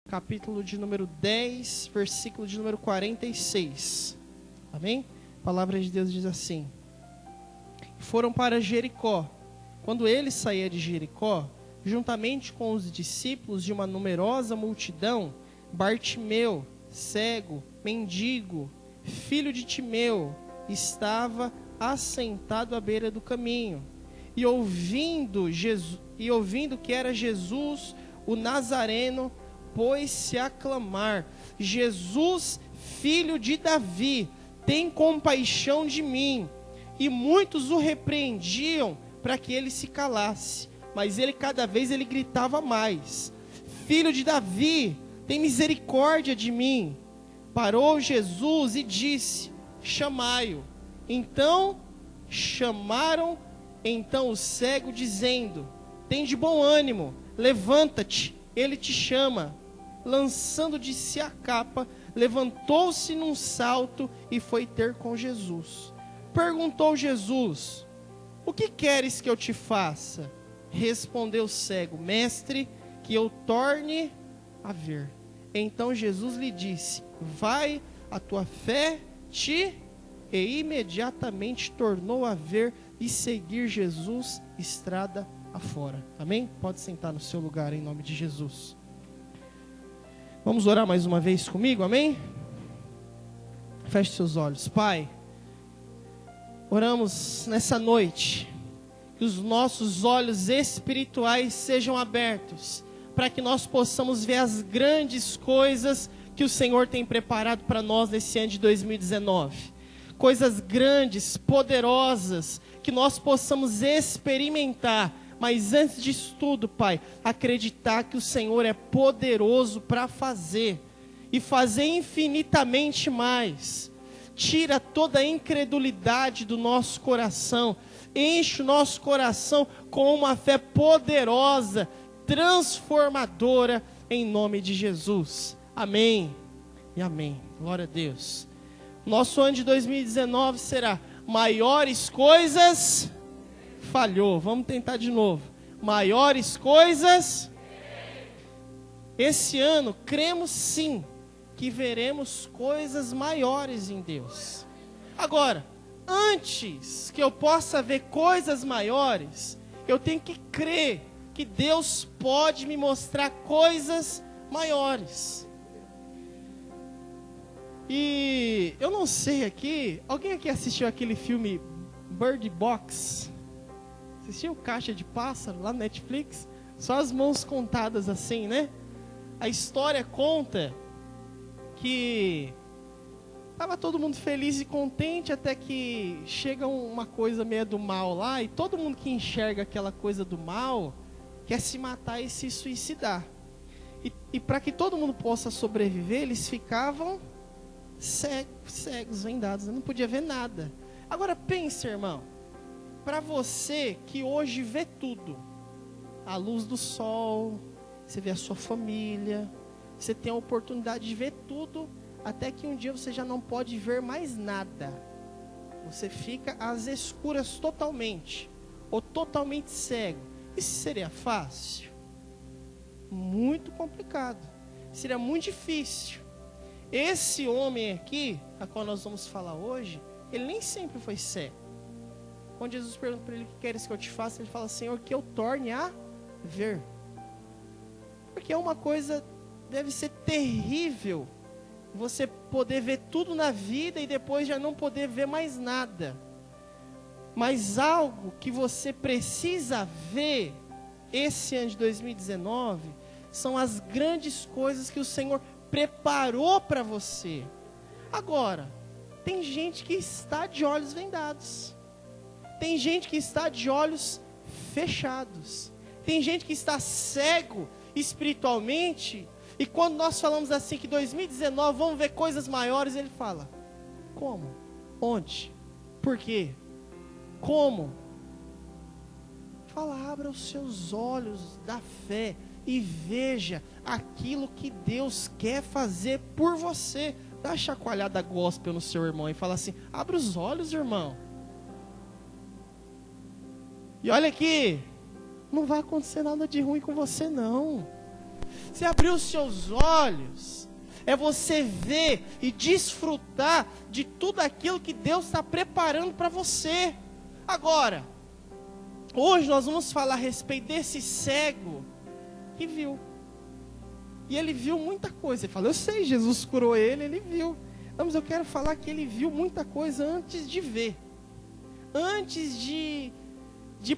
capítulo de número 10, versículo de número 46. Amém? A palavra de Deus diz assim: foram para Jericó. Quando ele saía de Jericó, juntamente com os discípulos de uma numerosa multidão, Bartimeu, cego, mendigo, filho de Timeu, estava assentado à beira do caminho. E ouvindo que era Jesus, o Nazareno, pôs-se a clamar: Jesus, filho de Davi, tem compaixão de mim. E muitos o repreendiam para que ele se calasse, mas ele cada vez gritava mais: Filho de Davi, tem misericórdia de mim. Parou Jesus e disse: chamai-o. Então chamaram o cego, dizendo: tem de bom ânimo, levanta-te, ele te chama. Lançando de si a capa, levantou-se num salto e foi ter com Jesus. Perguntou Jesus: o que queres que eu te faça? Respondeu o cego: mestre, que eu torne a ver. Então Jesus lhe disse: vai, a tua fé te... E imediatamente tornou a ver e seguir Jesus estrada afora. Amém? Pode sentar no seu lugar em nome de Jesus. Vamos orar mais uma vez comigo, amém? Feche seus olhos. Pai, oramos nessa noite que os nossos olhos espirituais sejam abertos, para que nós possamos ver as grandes coisas que o Senhor tem preparado para nós nesse ano de 2019. Coisas grandes, poderosas, que nós possamos experimentar. Mas antes disso tudo, Pai, acreditar que o Senhor é poderoso para fazer. E fazer infinitamente mais. Tira toda a incredulidade do nosso coração. Enche o nosso coração com uma fé poderosa, transformadora, em nome de Jesus. Amém e amém. Glória a Deus. Nosso ano de 2019 será maiores coisas... Falhou, vamos tentar de novo. Maiores coisas... Esse ano, cremos sim, que veremos coisas maiores em Deus. Agora, antes que eu possa ver coisas maiores, eu tenho que crer que Deus pode me mostrar coisas maiores. E eu não sei aqui, alguém aqui assistiu aquele filme Bird Box? Assistiu Caixa de Pássaro lá no Netflix? Só as mãos contadas assim, né? A história conta que estava todo mundo feliz e contente até que chega uma coisa meio do mal lá, e todo mundo que enxerga aquela coisa do mal quer se matar e se suicidar. E para que todo mundo possa sobreviver, eles ficavam cegos, vendados, não podia ver nada. Agora pense, irmão, para você que hoje vê tudo, a luz do sol, você vê a sua família, você tem a oportunidade de ver tudo, até que um dia você já não pode ver mais nada. Você fica às escuras totalmente, ou totalmente cego. Isso seria fácil? Muito complicado. Seria muito difícil. Esse homem aqui, a qual nós vamos falar hoje, ele nem sempre foi cego. Quando Jesus pergunta para ele: o que queres que eu te faça? Ele fala: Senhor, que eu torne a ver. Porque é uma coisa, deve ser terrível, você poder ver tudo na vida e depois já não poder ver mais nada. Mas algo que você precisa ver esse ano de 2019 são as grandes coisas que o Senhor preparou para você. Agora, tem gente que está de olhos vendados. Tem gente que está de olhos fechados. Tem gente que está cego espiritualmente. E quando nós falamos assim que 2019 vamos ver coisas maiores, ele fala: como? Onde? Por quê? Como? Fala: abra os seus olhos da fé e veja aquilo que Deus quer fazer por você. Dá uma chacoalhada gospel no seu irmão e fala assim: abre os olhos, irmão. E olha aqui, não vai acontecer nada de ruim com você não. Você abrir os seus olhos é você ver e desfrutar de tudo aquilo que Deus está preparando para você. Agora, hoje nós vamos falar a respeito desse cego que viu. E ele viu muita coisa. Ele falou, eu sei, Jesus curou ele, ele viu. Não, mas eu quero falar que ele viu muita coisa antes de ver. Antes de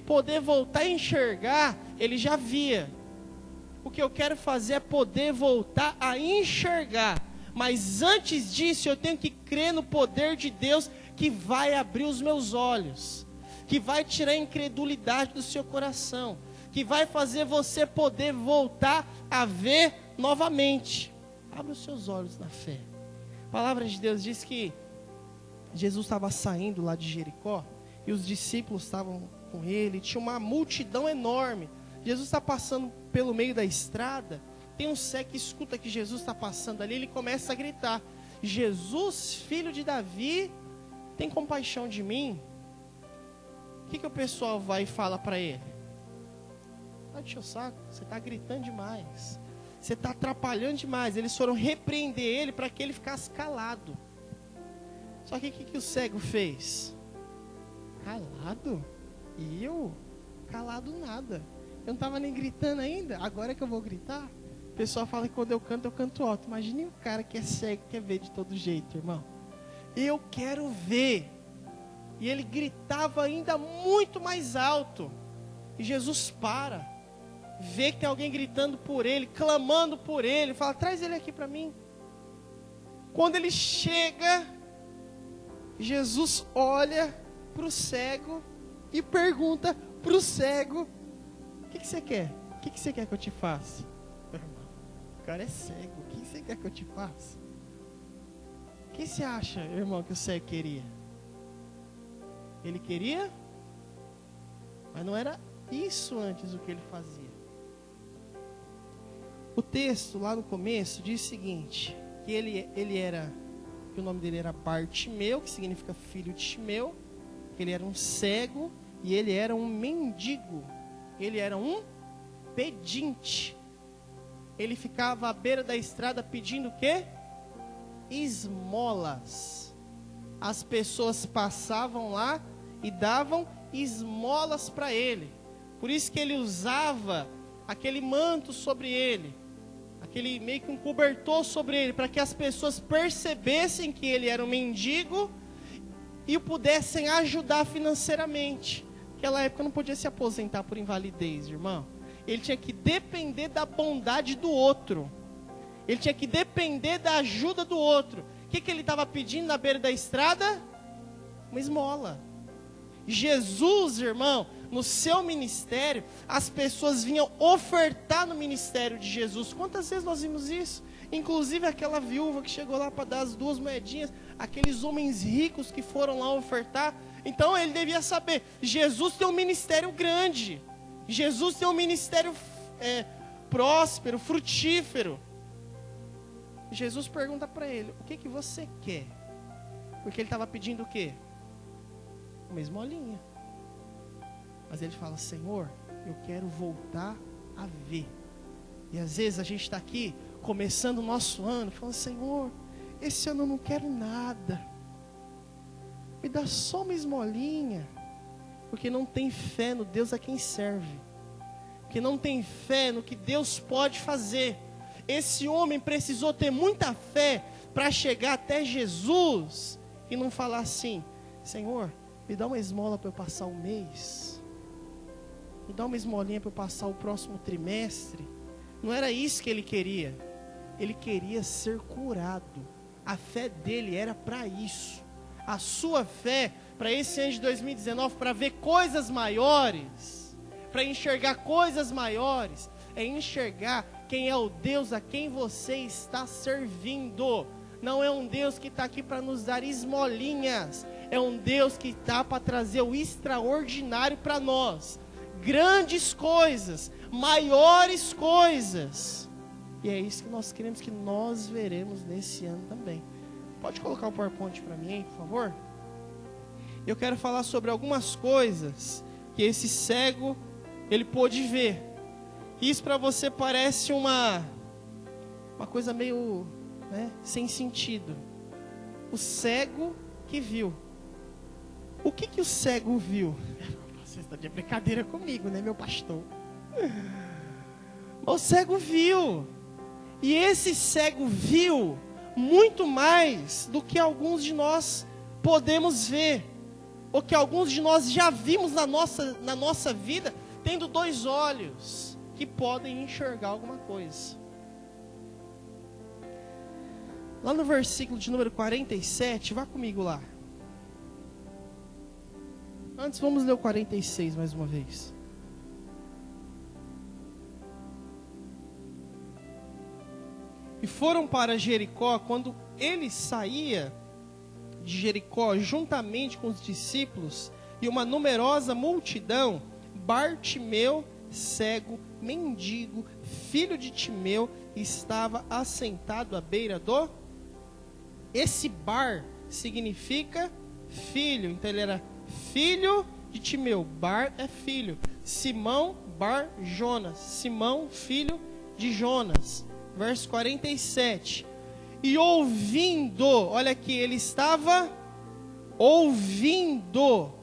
poder voltar a enxergar, ele já via. O que eu quero fazer é poder voltar a enxergar. Mas antes disso, eu tenho que crer no poder de Deus que vai abrir os meus olhos, que vai tirar a incredulidade do seu coração, que vai fazer você poder voltar a ver novamente. Abra os seus olhos na fé. A palavra de Deus diz que Jesus estava saindo lá de Jericó e os discípulos estavam com ele, tinha uma multidão enorme. Jesus está passando pelo meio da estrada, tem um cego que escuta que Jesus está passando ali, ele começa a gritar, Jesus, filho de Davi, tem compaixão de mim? O que o pessoal vai e fala para ele? Vai encher o saco, você está gritando demais, você está atrapalhando demais. Eles foram repreender ele para que ele ficasse calado. Só que o que o cego fez? Calado? E eu? Calado nada. Eu não estava nem gritando ainda, agora é que eu vou gritar? O pessoal fala que quando eu canto alto. Imagine um cara que é cego, quer ver de todo jeito, irmão. Eu quero ver. E ele gritava ainda muito mais alto. E Jesus para. Vê que tem alguém gritando por ele, clamando por ele. Fala, traz ele aqui para mim. Quando ele chega, Jesus olha para o cego e pergunta para o cego, o que você quer? O que você quer que eu te faça? O cara é cego, o que você quer que eu te faça? O que você acha, irmão, que o cego queria? Ele queria, mas não era isso antes o que ele fazia. O texto lá no começo diz o seguinte, que ele era, que o nome dele era Bartimeu, que significa filho de Timeu, que ele era um cego e ele era um mendigo, ele era um pedinte. Ele ficava à beira da estrada pedindo o quê? Esmolas. As pessoas passavam lá e davam esmolas para ele. Por isso que ele usava aquele manto sobre ele, aquele meio que um cobertor sobre ele, para que as pessoas percebessem que ele era um mendigo e o pudessem ajudar financeiramente. Naquela época não podia se aposentar por invalidez, irmão. Ele tinha que depender da bondade do outro. Ele tinha que depender da ajuda do outro. O que ele estava pedindo na beira da estrada? Uma esmola. Jesus, irmão, no seu ministério, as pessoas vinham ofertar no ministério de Jesus. Quantas vezes nós vimos isso? Inclusive aquela viúva que chegou lá para dar as 2 moedinhas, aqueles homens ricos que foram lá ofertar. Então ele devia saber, Jesus tem um ministério grande, Jesus tem um ministério próspero, frutífero. Jesus pergunta para ele, o que você quer? Porque ele estava pedindo o quê? Uma esmolinha. Mas ele fala, Senhor, eu quero voltar a ver. E às vezes a gente está aqui, começando o nosso ano, falando, Senhor, esse ano eu não quero nada. Me dá só uma esmolinha. Porque não tem fé no Deus a quem serve. Porque não tem fé no que Deus pode fazer. Esse homem precisou ter muita fé para chegar até Jesus e não falar assim, Senhor, me dá uma esmola para eu passar o mês. Me dá uma esmolinha para eu passar o próximo trimestre. Não era isso que ele queria. Ele queria ser curado. A fé dele era para isso. A sua fé para esse ano de 2019, para ver coisas maiores, para enxergar coisas maiores, é enxergar quem é o Deus a quem você está servindo. Não é um Deus que está aqui para nos dar esmolinhas, é um Deus que está para trazer o extraordinário para nós, grandes coisas, maiores coisas, e é isso que nós queremos que nós veremos nesse ano também. Pode colocar o PowerPoint para mim aí, por favor? Eu quero falar sobre algumas coisas que esse cego, ele pôde ver. Isso para você parece uma coisa meio, né, sem sentido. O cego que viu. O que o cego viu? Você está de brincadeira comigo, né, meu pastor? O cego viu. E esse cego viu muito mais do que alguns de nós podemos ver. Ou que alguns de nós já vimos na nossa vida, tendo 2 olhos que podem enxergar alguma coisa. Lá no versículo de número 47, vá comigo lá. Antes vamos ler o 46 mais uma vez. E foram para Jericó. Quando ele saía de Jericó, juntamente com os discípulos e uma numerosa multidão, Bartimeu, cego, mendigo, filho de Timeu, estava assentado à beira do... Esse Bar significa filho. Então ele era filho de Timeu. Bar é filho. Simão, Bar, Jonas. Simão, filho de Jonas. Verso 47. E ouvindo, olha aqui, ele estava ouvindo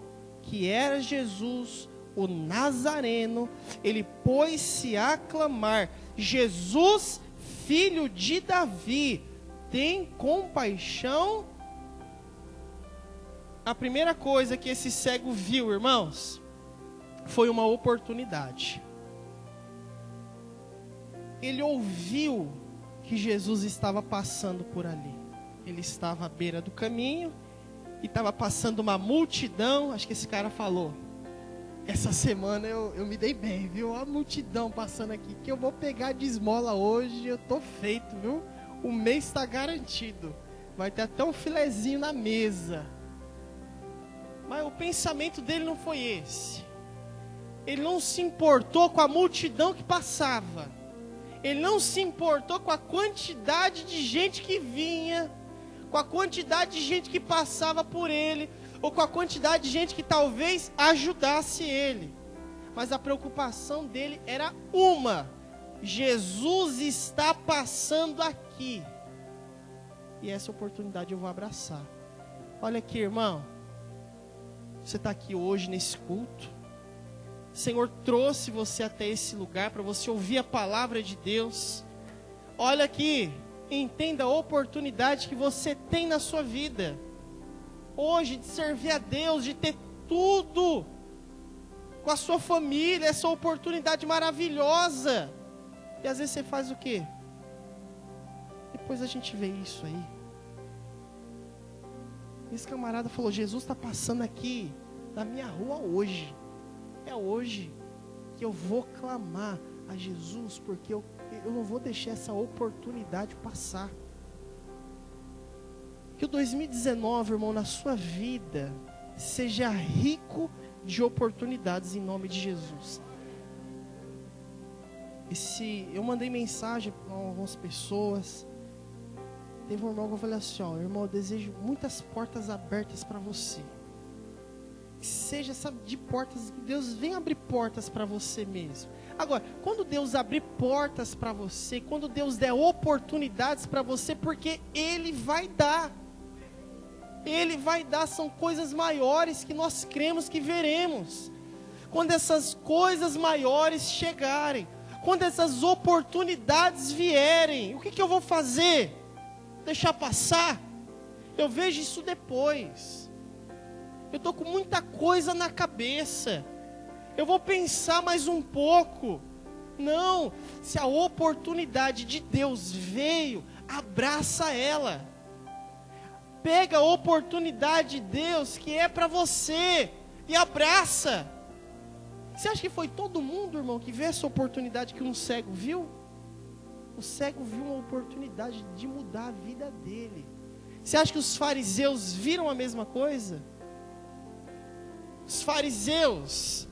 que era Jesus, o Nazareno, ele pôs-se a clamar: Jesus, filho de Davi, tem compaixão. A primeira coisa que esse cego viu, irmãos, foi uma oportunidade. Ele ouviu que Jesus estava passando por ali. Ele estava à beira do caminho e estava passando uma multidão. Acho que esse cara falou: essa semana eu me dei bem, viu? A multidão passando aqui, que eu vou pegar de esmola hoje, eu tô feito, viu? O mês está garantido. Vai ter até um filezinho na mesa. Mas o pensamento dele não foi esse. Ele não se importou com a multidão que passava. Ele não se importou com a quantidade de gente que vinha, com a quantidade de gente que passava por ele, ou com a quantidade de gente que talvez ajudasse ele. Mas a preocupação dele era uma: Jesus está passando aqui. E essa oportunidade eu vou abraçar. Olha aqui, irmão. Você está aqui hoje nesse culto. O Senhor trouxe você até esse lugar para você ouvir a palavra de Deus. Olha aqui, entenda a oportunidade que você tem na sua vida hoje de servir a Deus, de ter tudo com a sua família, essa oportunidade maravilhosa. E às vezes você faz o quê? Depois a gente vê isso aí. Esse camarada falou: Jesus está passando aqui na minha rua hoje. É hoje que eu vou clamar a Jesus, porque eu não vou deixar essa oportunidade passar. Que o 2019, irmão, na sua vida seja rico de oportunidades em nome de Jesus. Eu mandei mensagem para algumas pessoas. Teve um irmão que eu falei assim: ó, irmão, eu desejo muitas portas abertas para você. Que seja, sabe, de portas, que Deus venha abrir portas para você mesmo. Agora, quando Deus abrir portas para você, quando Deus der oportunidades para você, porque Ele vai dar. Ele vai dar, são coisas maiores que nós cremos que veremos. Quando essas coisas maiores chegarem, quando essas oportunidades vierem, o que eu vou fazer? Deixar passar? Eu vejo isso depois. Eu estou com muita coisa na cabeça. Eu vou pensar mais um pouco. Não, se a oportunidade de Deus veio, abraça ela. Pega a oportunidade de Deus que é para você e abraça. Você acha que foi todo mundo, irmão, que viu essa oportunidade que um cego viu? O cego viu uma oportunidade de mudar a vida dele. Você acha que os fariseus viram a mesma coisa? Os fariseus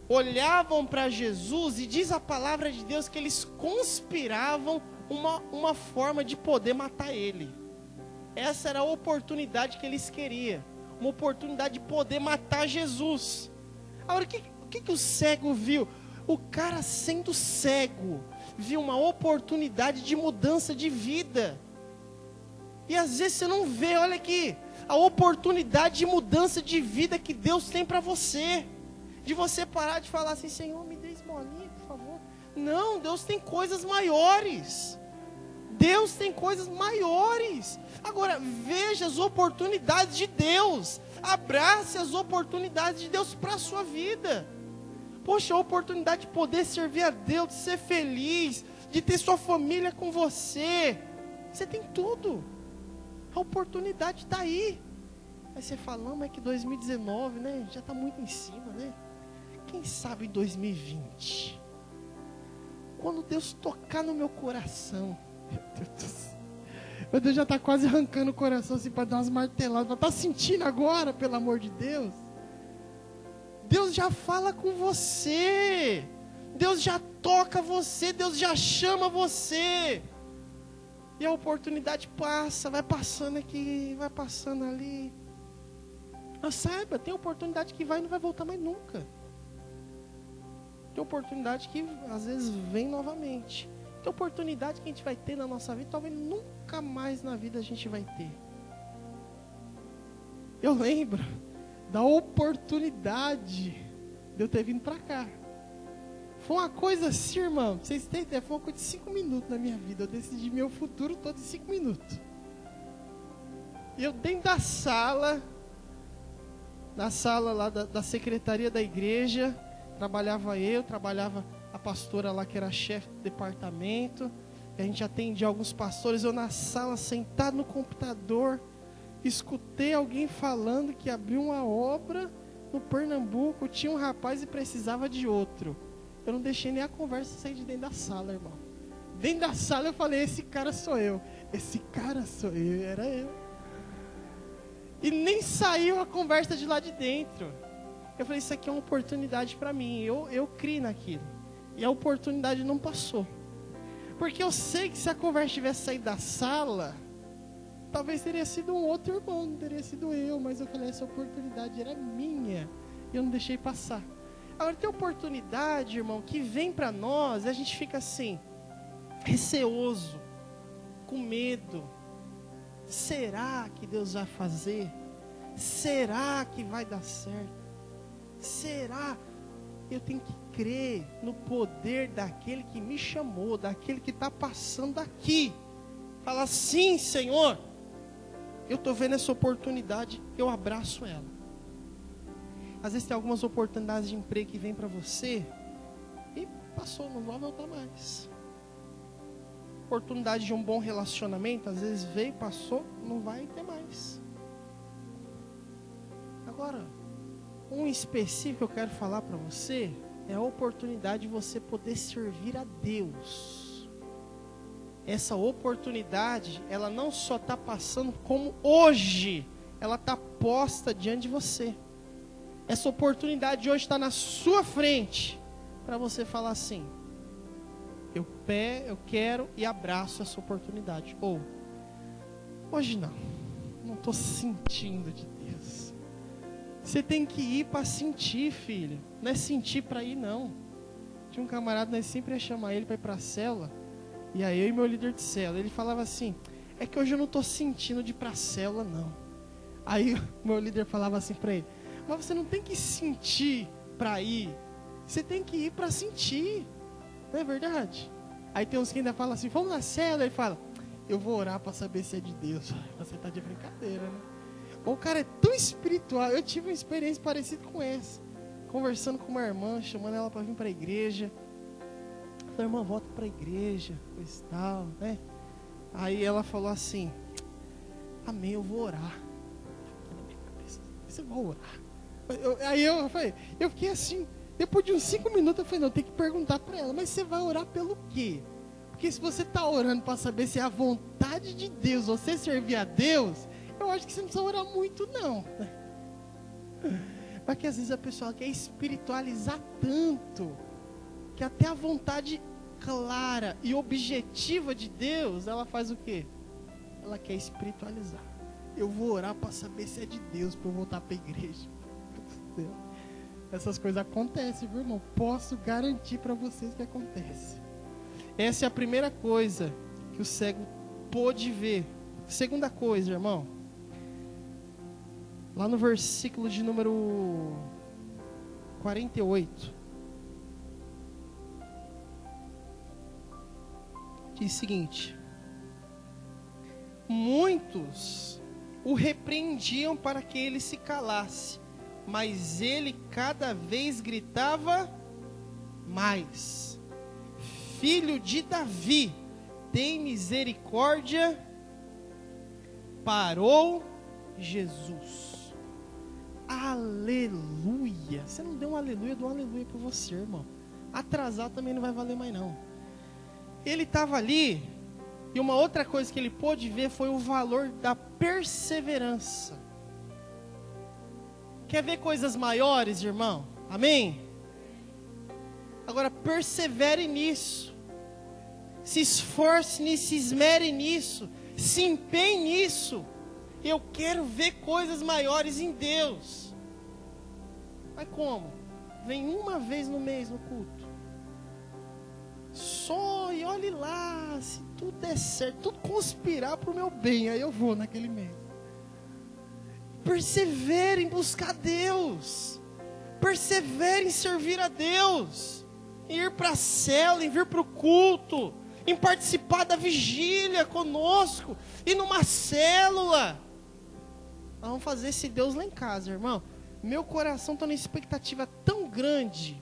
olhavam para Jesus e diz a palavra de Deus que eles conspiravam uma forma de poder matar ele. Essa era a oportunidade que eles queriam. Uma oportunidade de poder matar Jesus. Agora, o que o cego viu? O cara, sendo cego, viu uma oportunidade de mudança de vida. E às vezes você não vê, olha aqui, a oportunidade de mudança de vida que Deus tem para você. De você parar de falar assim: Senhor, me dê esmolinha, por favor. Não, Deus tem coisas maiores. Deus tem coisas maiores. Agora, veja as oportunidades de Deus. Abrace as oportunidades de Deus para a sua vida. Poxa, a oportunidade de poder servir a Deus, de ser feliz, de ter sua família com você. Você tem tudo. A oportunidade está aí. Aí você fala: não, mas é que 2019, né? Já está muito em cima, né? Quem sabe em 2020? Quando Deus tocar no meu coração. Meu Deus do céu. Meu Deus, já está quase arrancando o coração assim para dar umas marteladas. Está sentindo agora, pelo amor de Deus? Deus já fala com você. Deus já toca você. Deus já chama você. E a oportunidade passa, vai passando aqui, vai passando ali. Mas saiba, tem oportunidade que vai e não vai voltar mais nunca. Tem oportunidade que às vezes vem novamente. Tem oportunidade que a gente vai ter na nossa vida, talvez nunca mais na vida a gente vai ter. Eu lembro da oportunidade de eu ter vindo para cá. Foi uma coisa assim, irmão, pra vocês terem ideia, foi uma coisa de 5 minutos na minha vida. Eu decidi meu futuro todo em 5 minutos. Eu dentro da sala, na sala lá da secretaria da igreja, trabalhava a pastora lá que era chefe do departamento, a gente atendia alguns pastores. Eu na sala, sentado no computador, escutei alguém falando que abriu uma obra no Pernambuco, tinha um rapaz e precisava de outro. Eu não deixei nem a conversa sair de dentro da sala, irmão. Dentro da sala eu falei: esse cara sou eu. Esse cara sou eu, era eu. E nem saiu a conversa de lá de dentro. Eu falei: isso aqui é uma oportunidade para mim. Eu criei naquilo. E a oportunidade não passou. Porque eu sei que se a conversa tivesse saído da sala, talvez teria sido um outro irmão, não teria sido eu. Mas eu falei: essa oportunidade era minha. E eu não deixei passar. Agora tem oportunidade, irmão, que vem para nós e a gente fica assim, receoso, com medo. Será que Deus vai fazer? Será que vai dar certo? Será? Eu tenho que crer no poder daquele que me chamou, daquele que está passando aqui. Fala: sim, Senhor, eu estou vendo essa oportunidade, eu abraço ela. Às vezes tem algumas oportunidades de emprego que vem para você e passou, não vai voltar mais. Oportunidade de um bom relacionamento, às vezes veio, passou, não vai ter mais. Agora, um específico que eu quero falar para você é a oportunidade de você poder servir a Deus. Essa oportunidade, ela não só está passando, como hoje ela está posta diante de você. Essa oportunidade hoje está na sua frente, para você falar assim: eu quero e abraço essa oportunidade. Ou, hoje não estou sentindo de Deus. Você tem que ir para sentir, filho. Não é sentir para ir, não. Tinha um camarada, nós sempre ia chamar ele para ir para a célula. E aí eu e meu líder de célula, ele falava assim: é que hoje eu não estou sentindo de ir para a célula, não. Aí o meu líder falava assim para ele: mas você não tem que sentir para ir. Você tem que ir para sentir. Não é verdade? Aí tem uns que ainda falam assim: vamos na célula. Ele fala: eu vou orar para saber se é de Deus. Você está de brincadeira, né? O cara é tão espiritual. Eu tive uma experiência parecida com essa. Conversando com uma irmã, chamando ela para vir para a igreja. Eu falei: irmã, volta para a igreja, coisa e tal, né? Aí ela falou assim: amém, eu vou orar. Na minha cabeça: você vai orar? Aí eu fiquei assim, depois de uns 5 minutos eu falei: não, tem que perguntar para ela, mas você vai orar pelo quê? Porque se você está orando para saber se é a vontade de Deus, você servir a Deus, eu acho que você não precisa orar muito, não. Porque às vezes a pessoa quer espiritualizar tanto, que até a vontade clara e objetiva de Deus, ela faz o quê? Ela quer espiritualizar. Eu vou orar para saber se é de Deus, para eu voltar para a igreja. Essas coisas acontecem, viu, irmão? Posso garantir para vocês que acontece. Essa é a primeira coisa que o cego pôde ver. Segunda coisa, irmão. Lá no versículo de número 48. Diz o seguinte: muitos o repreendiam para que ele se calasse, mas ele cada vez gritava mais: Filho de Davi, tem misericórdia. Parou Jesus. Aleluia. Você não deu um aleluia, dou um aleluia para você, irmão. Atrasar também não vai valer mais não. Ele estava ali, e uma outra coisa que ele pôde ver foi o valor da perseverança. Quer ver coisas maiores, irmão? Amém? Agora persevere nisso. Se esforce nisso, se esmere nisso, se empenhe nisso. Eu quero ver coisas maiores em Deus. Mas como? Vem uma vez no mês no culto. Só e olhe lá, se tudo der certo, tudo conspirar para o meu bem, aí eu vou naquele mês. Persevere em buscar Deus. Persevere em servir a Deus. Em ir para a célula, em vir para o culto, em participar da vigília conosco, e numa célula. Nós vamos fazer esse Deus lá em casa, irmão. Meu coração está numa expectativa tão grande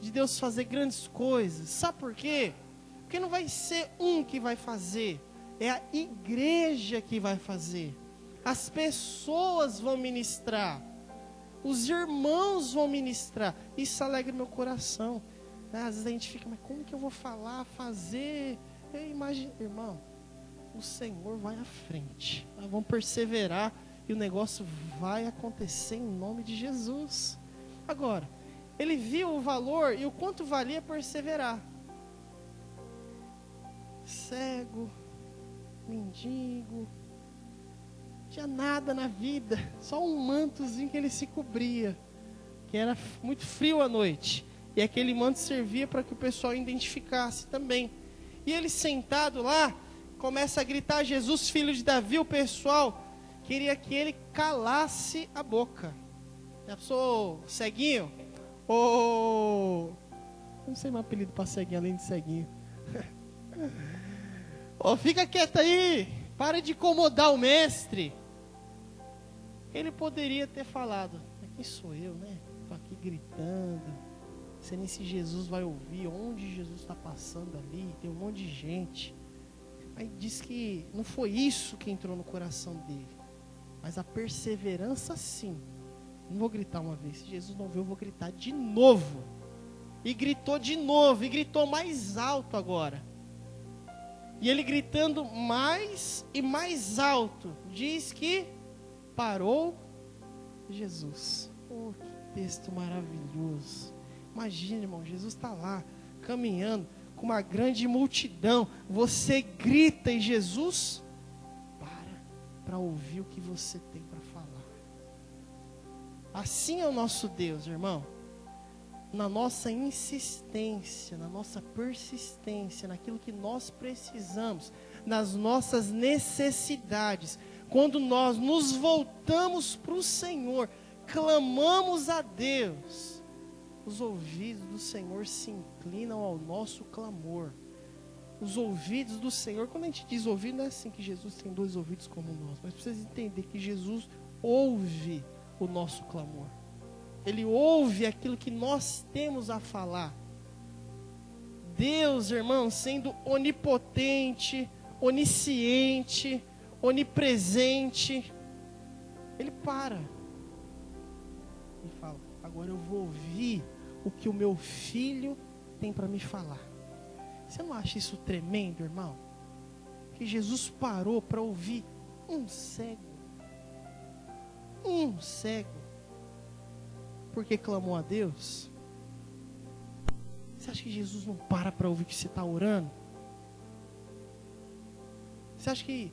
de Deus fazer grandes coisas. Sabe por quê? Porque não vai ser um que vai fazer, é a igreja que vai fazer. As pessoas vão ministrar, os irmãos vão ministrar. Isso alegra meu coração. Às vezes a gente fica, mas como que eu vou falar, fazer? Eu imagino, irmão, o Senhor vai à frente. Nós vamos perseverar e o negócio vai acontecer em nome de Jesus. Agora, ele viu o valor e o quanto valia perseverar. Cego, mendigo, tinha nada na vida, só um mantozinho que ele se cobria, que era muito frio à noite. E aquele manto servia para que o pessoal identificasse também. E ele sentado lá, começa a gritar: Jesus, filho de Davi. O pessoal queria que ele calasse a boca. Já pensou, ceguinho? Não sei mais apelido para ceguinho, além de ceguinho. Fica quieto aí, para de incomodar o mestre. Ele poderia ter falado: quem sou eu, né? Estou aqui gritando, não sei nem se Jesus vai ouvir, onde Jesus está passando ali, tem um monte de gente. Aí diz que não foi isso que entrou no coração dele, mas a perseverança sim. Não vou gritar uma vez, se Jesus não ver, eu vou gritar de novo. E gritou de novo, e gritou mais alto agora. E ele gritando mais e mais alto, diz que parou Jesus. Oh, que texto maravilhoso. Imagina, irmão, Jesus está lá, caminhando com uma grande multidão. Você grita e Jesus para ouvir o que você tem para falar. Assim é o nosso Deus, irmão. Na nossa insistência, na nossa persistência, naquilo que nós precisamos, nas nossas necessidades, quando nós nos voltamos para o Senhor, clamamos a Deus, os ouvidos do Senhor se inclinam ao nosso clamor. Os ouvidos do Senhor, quando a gente diz ouvido, não é assim que Jesus tem dois ouvidos como nós, mas precisa entender que Jesus ouve o nosso clamor. Ele ouve aquilo que nós temos a falar. Deus, irmão, sendo onipotente, onisciente, onipresente, Ele para e fala: agora eu vou ouvir o que o meu filho tem para me falar. Você não acha isso tremendo, irmão? Que Jesus parou para ouvir um cego. Porque clamou a Deus. Você acha que Jesus não para ouvir que você está orando? Você acha que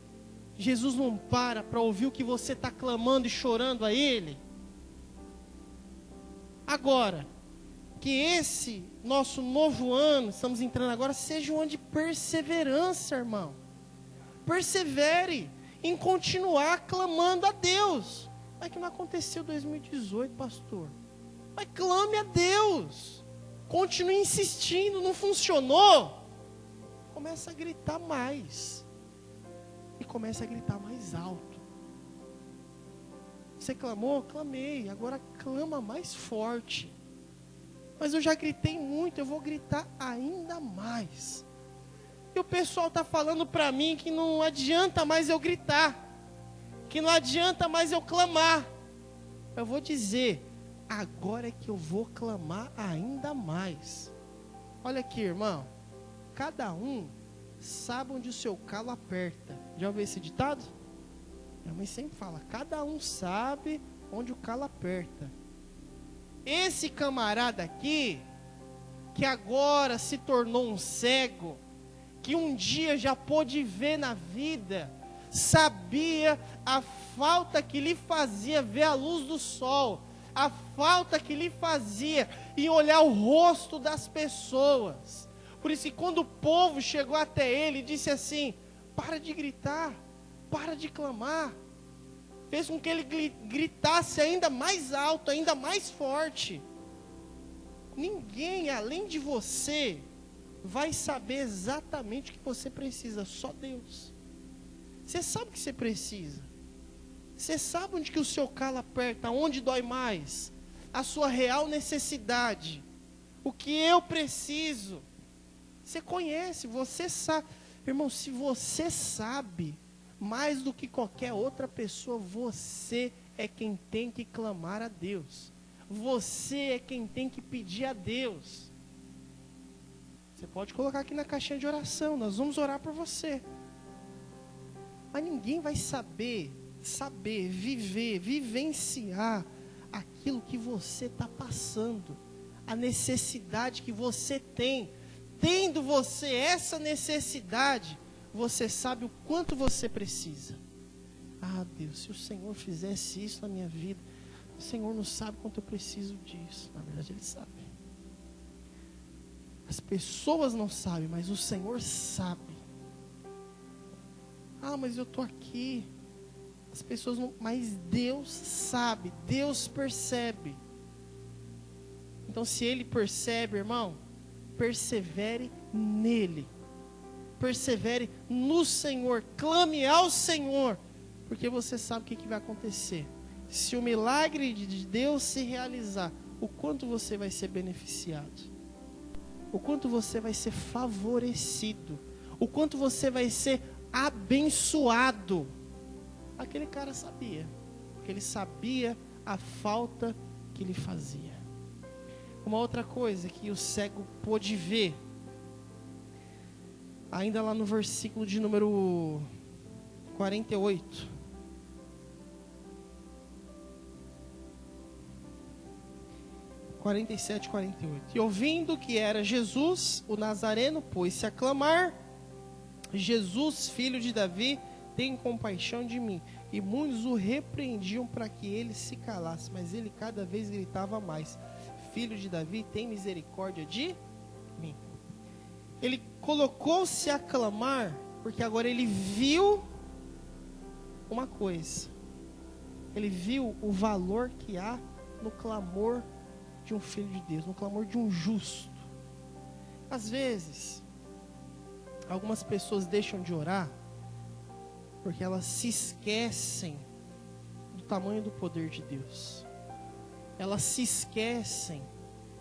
Jesus não para ouvir o que você está clamando e chorando a Ele? Agora, que esse nosso novo ano, estamos entrando agora, seja um ano de perseverança, irmão. Persevere em continuar clamando a Deus. Mas que não aconteceu em 2018, pastor. Mas clame a Deus. Continue insistindo, não funcionou? Começa a gritar mais. E começa a gritar mais alto. Você clamou? Clamei. Agora clama mais forte. Mas eu já gritei muito, eu vou gritar ainda mais. E o pessoal está falando para mim que não adianta mais eu gritar. Que não adianta mais eu clamar. Eu vou dizer, agora é que eu vou clamar ainda mais. Olha aqui, irmão. Cada um sabe onde o seu calo aperta. Já ouviu esse ditado? Minha mãe sempre fala, cada um sabe onde o calo aperta. Esse camarada aqui, que agora se tornou um cego, que um dia já pôde ver na vida, sabia a falta que lhe fazia ver a luz do sol, a falta que lhe fazia em olhar o rosto das pessoas. Por isso que quando o povo chegou até ele e disse assim, para de gritar, para de clamar, fez com que ele gritasse ainda mais alto, ainda mais forte. Ninguém além de você vai saber exatamente o que você precisa, só Deus. Você sabe o que você precisa. Você sabe onde que o seu calo aperta, onde dói mais, a sua real necessidade, o que eu preciso. Você conhece, você sabe. Irmão, se você sabe mais do que qualquer outra pessoa, você é quem tem que clamar a Deus. Você é quem tem que pedir a Deus. Você pode colocar aqui na caixinha de oração, nós vamos orar por você. Mas ninguém vai saber, vivenciar aquilo que você está passando, a necessidade que você tem. Tendo você essa necessidade, você sabe o quanto você precisa. Ah, Deus, se o Senhor fizesse isso na minha vida, o Senhor não sabe quanto eu preciso disso. Na verdade, Ele sabe. As pessoas não sabem, mas o Senhor sabe. Ah, mas eu estou aqui. As pessoas não... Mas Deus sabe, Deus percebe. Então, se Ele percebe, irmão, persevere nele. Persevere no Senhor, clame ao Senhor, porque você sabe o que vai acontecer. Se o milagre de Deus se realizar, o quanto você vai ser beneficiado, o quanto você vai ser favorecido, o quanto você vai ser abençoado. Aquele cara sabia, porque ele sabia a falta que lhe fazia. Uma outra coisa que o cego pôde ver, ainda lá no versículo de número 48. (47, 48). E ouvindo que era Jesus, o Nazareno, pôs-se a clamar: Jesus, filho de Davi, tem compaixão de mim. E muitos o repreendiam para que ele se calasse, mas ele cada vez gritava mais: Filho de Davi, tem misericórdia de mim. Ele colocou-se a clamar, porque agora ele viu uma coisa. Ele viu o valor que há no clamor de um filho de Deus, no clamor de um justo. Às vezes, algumas pessoas deixam de orar, porque elas se esquecem do tamanho do poder de Deus. Elas se esquecem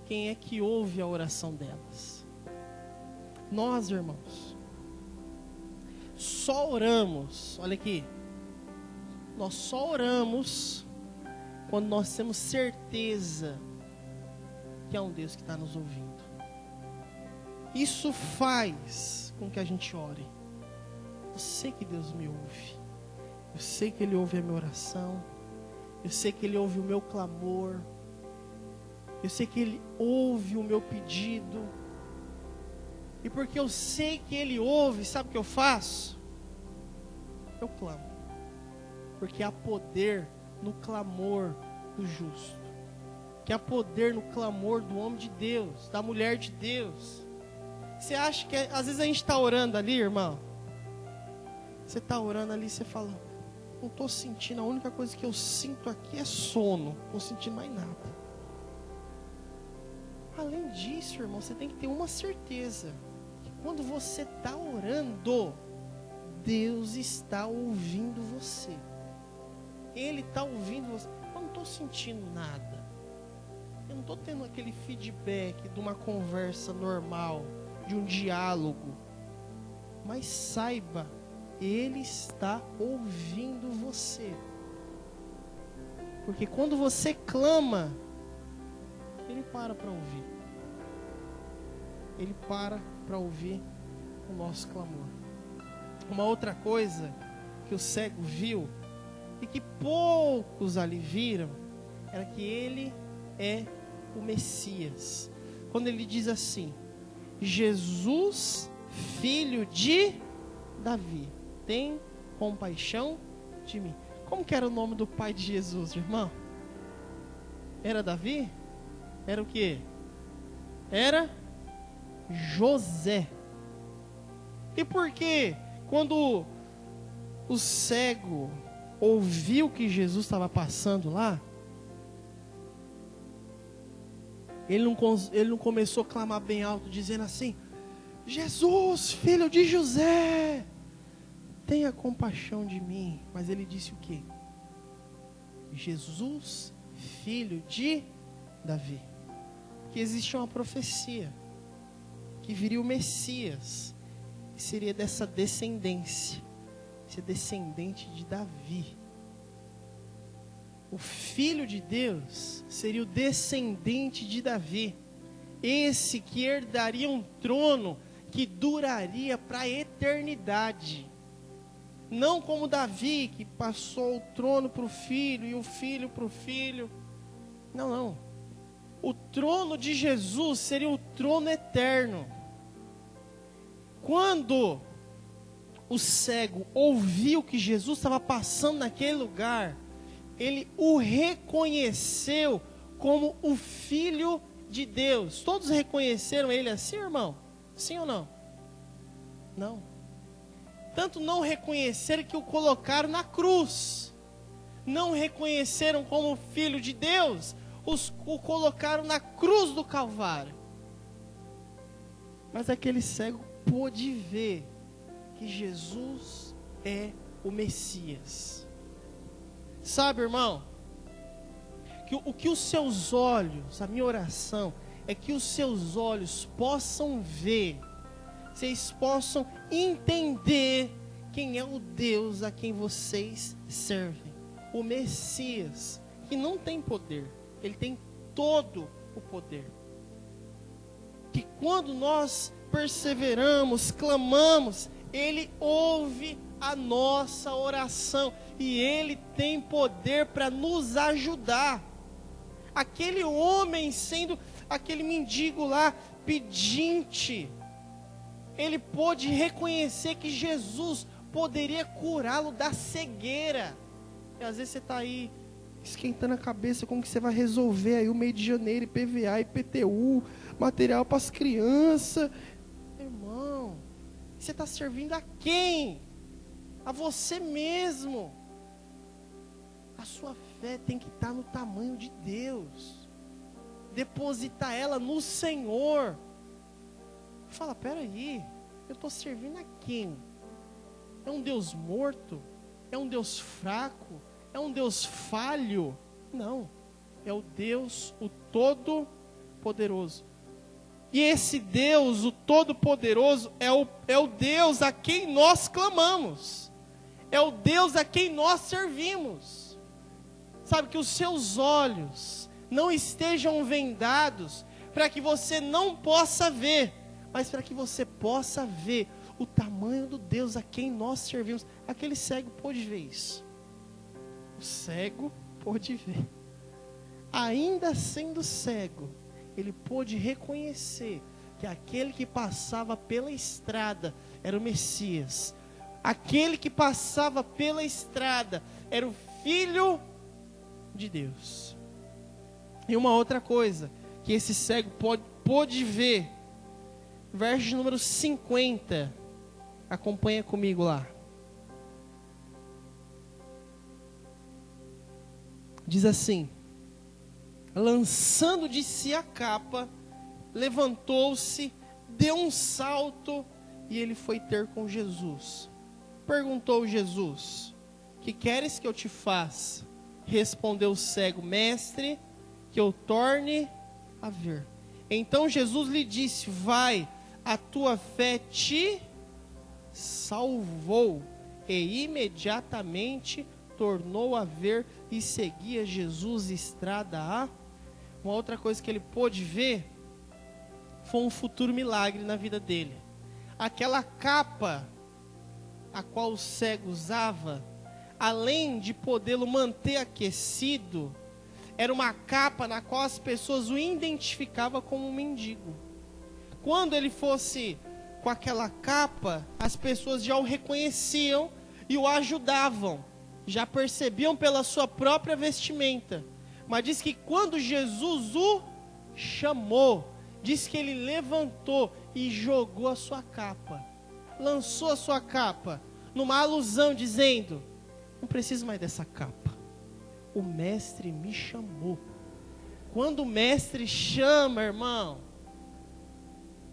quem é que ouve a oração delas. Nós, irmãos, só oramos, olha aqui, nós só oramos quando nós temos certeza que é um Deus que está nos ouvindo. Isso faz com que a gente ore. Eu sei que Deus me ouve, eu sei que Ele ouve a minha oração, eu sei que Ele ouve o meu clamor, eu sei que Ele ouve o meu pedido. E porque eu sei que Ele ouve, sabe o que eu faço? Eu clamo. Porque há poder no clamor do justo. que há poder no clamor do homem de Deus, da mulher de Deus. Você acha que às vezes a gente está orando ali, irmão? Você está orando ali e você fala, não estou sentindo, a única coisa que eu sinto aqui é sono, não estou sentindo mais nada. Além disso, irmão, você tem que ter uma certeza, que quando você está orando, Deus está ouvindo você. Ele está ouvindo você. Eu não estou sentindo nada. Eu não estou tendo aquele feedback de uma conversa normal, de um diálogo. Mas saiba, Ele está ouvindo você. Porque quando você clama, Ele para ouvir. Ele para ouvir o nosso clamor. Uma outra coisa que o cego viu, e que poucos ali viram, era que ele é o Messias. Quando ele diz assim, Jesus, filho de Davi, tem compaixão de mim. Como que era o nome do pai de Jesus, irmão? Era Davi? Era o quê? Era José. E por quê? Quando o cego ouviu que Jesus estava passando lá, ele não começou a clamar bem alto, dizendo assim, Jesus, filho de José, tenha compaixão de mim. Mas ele disse o quê? Jesus, filho de Davi. Que existia uma profecia, que viria o Messias, que seria dessa descendência, ser descendente de Davi. O Filho de Deus seria o descendente de Davi, esse que herdaria um trono que duraria para a eternidade. Não como Davi, que passou o trono para o filho e o filho para o filho. Não, não. O trono de Jesus seria o trono eterno. Quando o cego ouviu que Jesus estava passando naquele lugar, ele o reconheceu como o Filho de Deus. Todos reconheceram ele assim, irmão? Sim ou não? Não. Tanto não reconheceram que o colocaram na cruz. Não reconheceram como Filho de Deus, o colocaram na cruz do Calvário. Mas aquele cego pôde ver que Jesus é o Messias. Sabe, irmão, que o que os seus olhos, a minha oração, é que os seus olhos possam ver, vocês possam entender quem é o Deus a quem vocês servem. O Messias, que não tem poder, ele tem todo o poder. Que quando nós perseveramos, clamamos, ele ouve a nossa oração e ele tem poder para nos ajudar. Aquele homem, sendo aquele mendigo lá, pedinte, ele pôde reconhecer que Jesus poderia curá-lo da cegueira. E às vezes você está aí esquentando a cabeça como que você vai resolver aí o mês de janeiro, IPVA, IPTU, material para as crianças. Irmão, você está servindo a quem? A você mesmo. A sua fé tem que estar no tamanho de Deus. Depositar ela no Senhor. Fala, peraí, eu estou servindo a quem? É um Deus morto? É um Deus fraco? É um Deus falho? Não, é o Deus, o Todo-Poderoso. E esse Deus, o Todo-Poderoso, é o Deus a quem nós clamamos. É o Deus a quem nós servimos. Sabe, que os seus olhos não estejam vendados para que você não possa ver, mas para que você possa ver o tamanho do Deus a quem nós servimos. Aquele cego pôde ver isso. O cego pôde ver. Ainda sendo cego, ele pôde reconhecer que aquele que passava pela estrada era o Messias. Aquele que passava pela estrada era o Filho de Deus. E uma outra coisa que esse cego pôde ver, verso número 50, acompanha comigo lá. Diz assim: lançando de si a capa, levantou-se, deu um salto e ele foi ter com Jesus. Perguntou Jesus: que queres que eu te faça? Respondeu o cego: mestre, que eu torne a ver. Então Jesus lhe disse: vai, a tua fé te salvou. E imediatamente tornou a ver e seguia Jesus estrada a... Uma outra coisa que ele pôde ver foi um futuro milagre na vida dele. Aquela capa a qual o cego usava, além de podê-lo manter aquecido, era uma capa na qual as pessoas o identificavam como um mendigo. Quando ele fosse com aquela capa, as pessoas já o reconheciam e o ajudavam, já percebiam pela sua própria vestimenta. Mas diz que quando Jesus o chamou, diz que ele levantou e jogou a sua capa, lançou a sua capa, numa alusão dizendo: não preciso mais dessa capa, o mestre me chamou. Quando o mestre chama, irmão,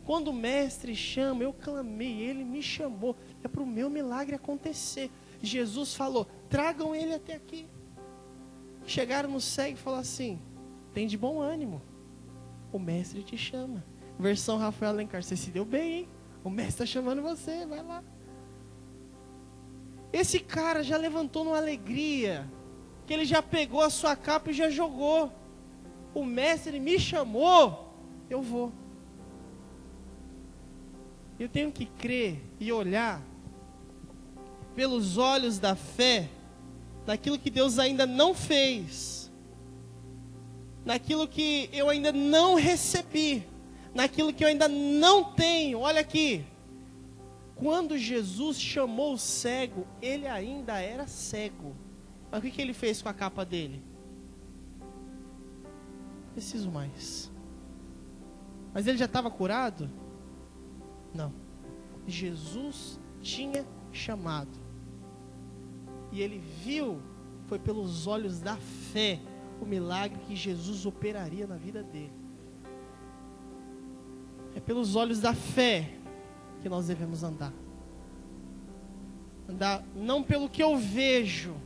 quando o mestre chama, eu clamei, ele me chamou, é para o meu milagre acontecer. Jesus falou: tragam ele até aqui. Chegaram no cego e falaram assim: tem de bom ânimo, o mestre te chama. Versão Rafael Alencar: você se deu bem, hein? O mestre está chamando você, vai lá. Esse cara já levantou numa alegria, que ele já pegou a sua capa e já jogou. O mestre me chamou, eu vou. Eu tenho que crer e olhar pelos olhos da fé, naquilo que Deus ainda não fez, naquilo que eu ainda não recebi, naquilo que eu ainda não tenho. Olha aqui, quando Jesus chamou o cego, ele ainda era cego. Mas o que ele fez com a capa dele? Preciso mais. Mas ele já estava curado? Não. Jesus tinha chamado. E ele viu, foi pelos olhos da fé, o milagre que Jesus operaria na vida dele. É pelos olhos da fé que nós devemos andar. Andar não pelo que eu vejo,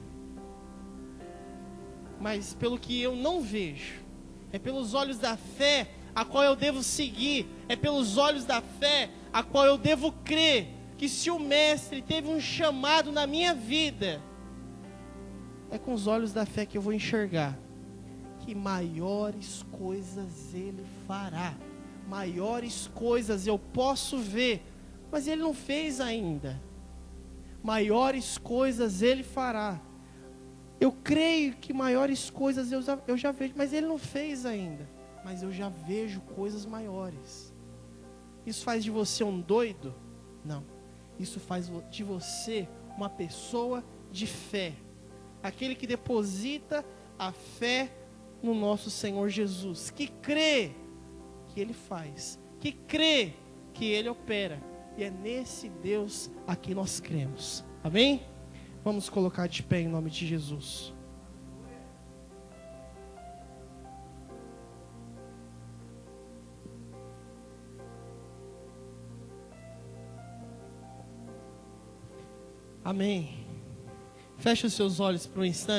mas pelo que eu não vejo. É pelos olhos da fé a qual eu devo seguir. É pelos olhos da fé a qual eu devo crer que se o mestre teve um chamado na minha vida, é com os olhos da fé que eu vou enxergar que maiores coisas ele fará. Maiores coisas eu posso ver, mas ele não fez ainda. Maiores coisas ele fará. Eu creio que maiores coisas eu já vejo, mas ele não fez ainda. Mas eu já vejo coisas maiores. Isso faz de você um doido? Não. Isso faz de você uma pessoa de fé. Aquele que deposita a fé no nosso Senhor Jesus, que crê que Ele faz, que crê que Ele opera, e é nesse Deus a quem nós cremos. Amém? Vamos colocar de pé em nome de Jesus. Amém. Feche os seus olhos por um instante.